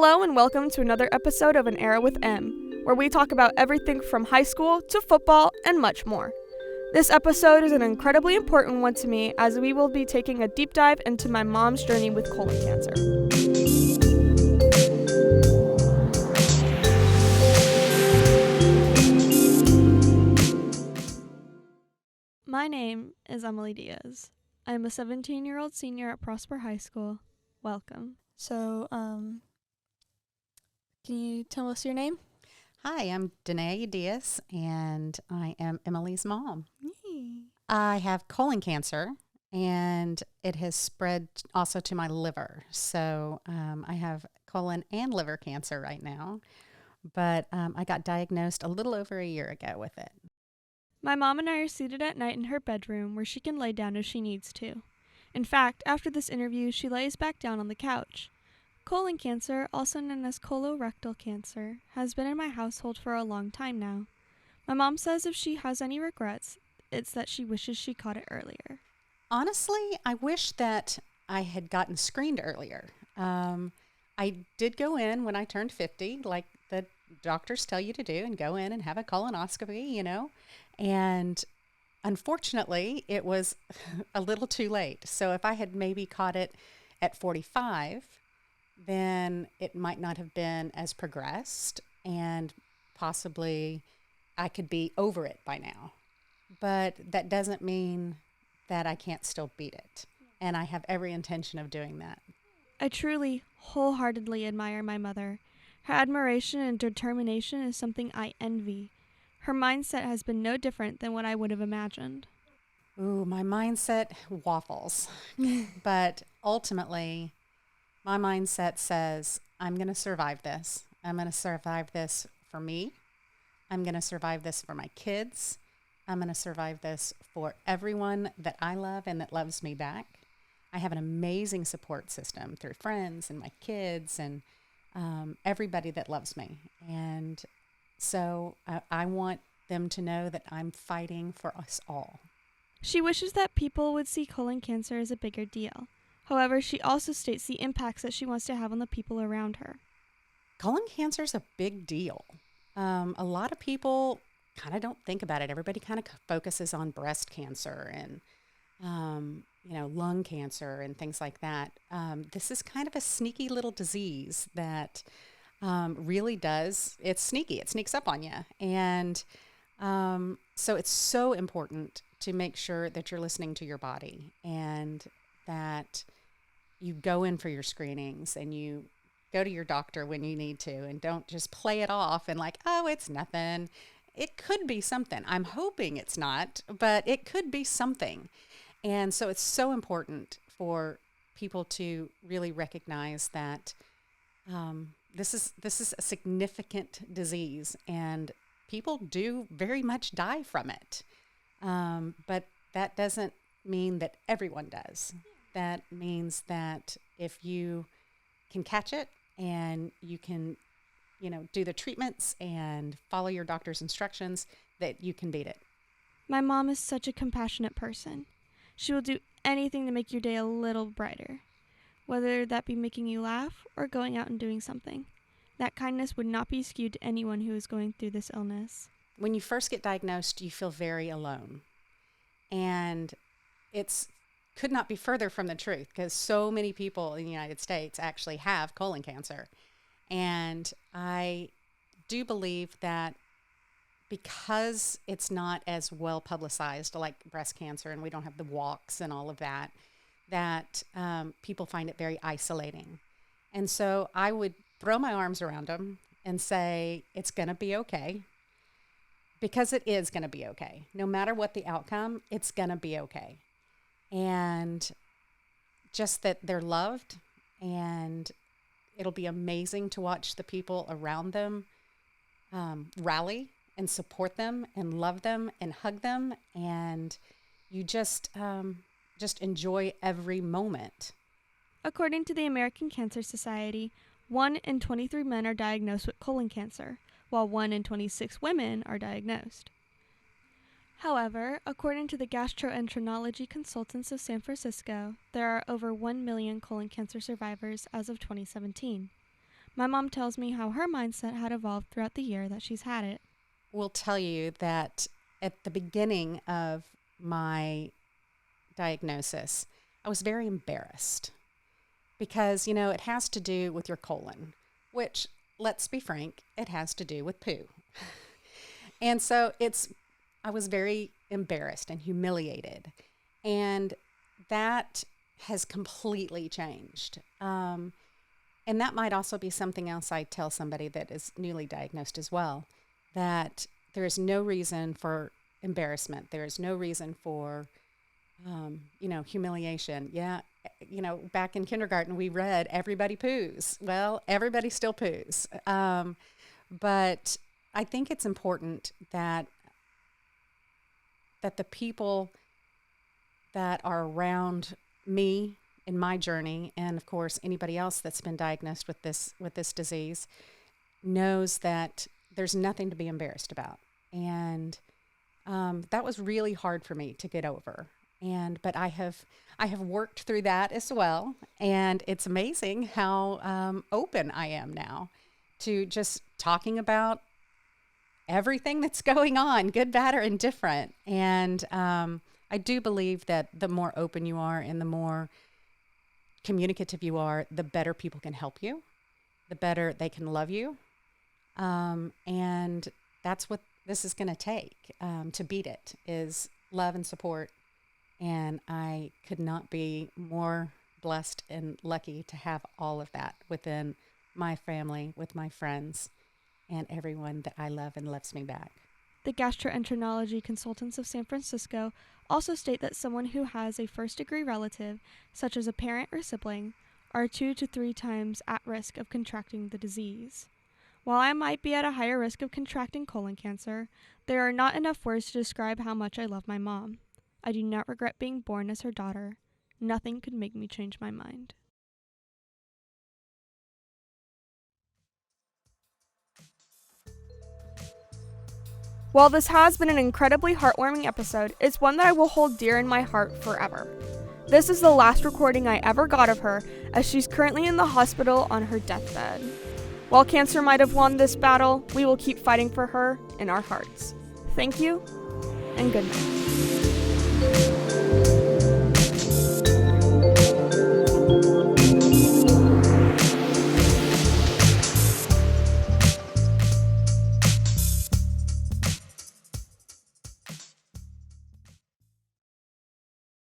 Hello and welcome to another episode of An Era with M, where we talk about everything from high school to football and much more. This episode is an incredibly important one to me as we will be taking a deep dive into my mom's journey with colon cancer. My name is Emily Diaz. I am a 17-year-old senior at Prosper High School. Welcome. So, can you tell us your name? Hi, I'm Diaz, and I am Emily's mom. Hey. I have colon cancer, and it has spread also to my liver. So I have colon and liver cancer right now, but I got diagnosed a little over a year ago with it. My mom and I are seated at night in her bedroom where she can lay down if she needs to. In fact, after this interview, she lays back down on the couch. Colon cancer, also known as colorectal cancer, has been in my household for a long time now. My mom says if she has any regrets, it's that she wishes she caught it earlier. Honestly, I wish that I had gotten screened earlier. I did go in when I turned 50, like the doctors tell you to do, and go in and have a colonoscopy, and unfortunately, it was a little too late. So if I had maybe caught it at 45, then it might not have been as progressed, and possibly I could be over it by now. But that doesn't mean that I can't still beat it. And I have every intention of doing that. I truly, wholeheartedly admire my mother. Her admiration and determination is something I envy. Her mindset has been no different than what I would have imagined. Ooh, my mindset waffles. But ultimately, my mindset says, I'm going to survive this. I'm going to survive this for me. I'm going to survive this for my kids. I'm going to survive this for everyone that I love and that loves me back. I have an amazing support system through friends and my kids and everybody that loves me. And so I want them to know that I'm fighting for us all. She wishes that people would see colon cancer as a bigger deal. However, she also states the impacts that she wants to have on the people around her. Colon cancer is a big deal. A lot of people kind of don't think about it. Everybody kind of focuses on breast cancer and, lung cancer and things like that. This is kind of a sneaky little disease that really does. It's sneaky. It sneaks up on you. And so it's so important to make sure that you're listening to your body and that you go in for your screenings and you go to your doctor when you need to and don't just play it off and like, oh, it's nothing. It could be something. I'm hoping it's not, but it could be something. And so it's so important for people to really recognize that this is a significant disease and people do very much die from it. But that doesn't mean that everyone does. That means that if you can catch it and you can, do the treatments and follow your doctor's instructions, that you can beat it. My mom is such a compassionate person. She will do anything to make your day a little brighter, whether that be making you laugh or going out and doing something. That kindness would not be skewed to anyone who is going through this illness. When you first get diagnosed, you feel very alone. And could not be further from the truth because so many people in the United States actually have colon cancer. And I do believe that because it's not as well publicized like breast cancer and we don't have the walks and all of that, that people find it very isolating. And so I would throw my arms around them and say, it's going to be okay. Because it is going to be okay. No matter what the outcome, it's going to be okay. And just that they're loved, and it'll be amazing to watch the people around them rally and support them and love them and hug them. And you just enjoy every moment. According to the American Cancer Society, 1 in 23 men are diagnosed with colon cancer, while 1 in 26 women are diagnosed. However, according to the Gastroenterology Consultants of San Francisco, there are over 1 million colon cancer survivors as of 2017. My mom tells me how her mindset had evolved throughout the year that she's had it. Will tell you that at the beginning of my diagnosis, I was very embarrassed because, it has to do with your colon, which, let's be frank, it has to do with poo. And so I was very embarrassed and humiliated. And that has completely changed. And that might also be something else I tell somebody that is newly diagnosed as well, that there is no reason for embarrassment. There is no reason for, humiliation. Yeah. Back in kindergarten, we read everybody poos. Well, everybody still poos. But I think it's important that the people that are around me in my journey, and of course anybody else that's been diagnosed with this disease, knows that there's nothing to be embarrassed about. And that was really hard for me to get over. But I have worked through that as well, and it's amazing how open I am now to just talking about everything that's going on, good, bad, or indifferent. And I do believe that the more open you are and the more communicative you are, the better people can help you, the better they can love you. And that's what this is going to take to beat it, is love and support. And I could not be more blessed and lucky to have all of that within my family, with my friends, and everyone that I love and loves me back. The gastroenterology consultants of San Francisco also state that someone who has a first-degree relative, such as a parent or sibling, are 2 to 3 times at risk of contracting the disease. While I might be at a higher risk of contracting colon cancer, there are not enough words to describe how much I love my mom. I do not regret being born as her daughter. Nothing could make me change my mind. While this has been an incredibly heartwarming episode, it's one that I will hold dear in my heart forever. This is the last recording I ever got of her, as she's currently in the hospital on her deathbed. While cancer might have won this battle, we will keep fighting for her in our hearts. Thank you, and good night.